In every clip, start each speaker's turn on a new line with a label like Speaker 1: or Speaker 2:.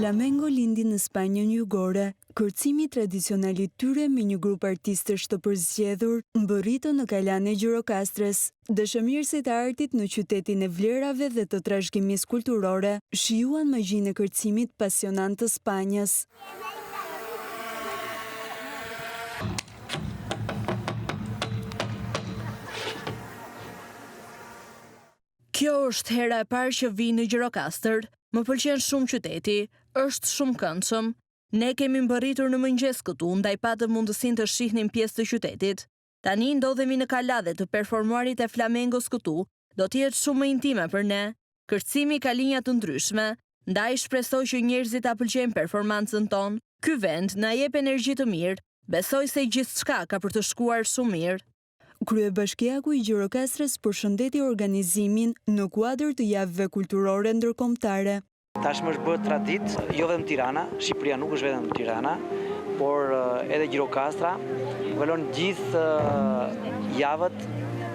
Speaker 1: Flamengo lindi në Spanjën jugore. Kërcimi tradicional i tyre me një grup artistësh të përzgjedhur mbërritën në kalan e Gjirokastres. Dëshëmirësit e artit në qytetin e vlerave dhe të trashëgimisë kulturore shijuan magjinë e kërcimit pasionante të Spanjës.
Speaker 2: Kjo është hera e parë që vi në Gjirokastër. Më pëlqen shumë qyteti, është shumë këndshëm. Ne kemi mbërritur në mëngjes këtu, ndaj patëm mundësinë të shihnim pjesë të qytetit. Tani ndodhemi në kala dhe të performuarit e flamengos këtu do të jetë shumë më intime për ne. Kërcimi ka linja të ndryshme, ndaj shpresoj që njerëzit ta pëlqejnë performancën tonë. Ky vend na jep energji të mirë, besoj se gjithçka ka për të shkuar shumë mirë.
Speaker 1: Kryebashkiaku i Gjirokastres përshëndeti organizimin në kuadër të javëve kulturore ndërkombëtare.
Speaker 3: Tashmë është bërë traditë, jo vetëm Tirana, Shqipëria nuk është vetëm Tirana, por edhe Gjirokastra vëlon gjithë javët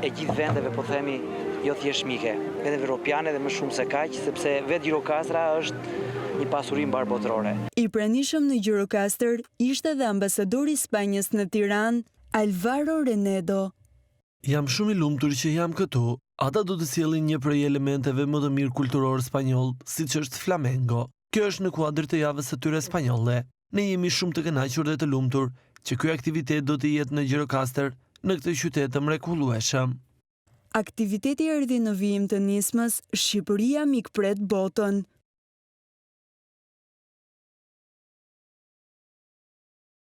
Speaker 3: e gjithë vendeve, po themi, jo thjesht mike, vendeve europiane dhe më shumë se kaq, sepse vetë Gjirokastra është një pasuri mbarbotrore.
Speaker 1: I pranishëm në Gjirokastër ishte dhe ambasadori i Spanjës në Tiranë, Alvaro Renedo.
Speaker 4: Jam shumë i lumtur që jam këtu. Ata do të sjellin një prej elementeve më të mirë kulturor spanjoll, siç është flamengo. Kjo është në kuadër të javës së tyre spanjolle. Ne jemi shumë të kënaqur dhe të lumtur që ky aktivitet do të jetë në Gjirokastër, në këtë qytet të mrekullueshëm.
Speaker 1: Aktiviteti erdhi në vijim të nismës Shqipëria mikpret botën.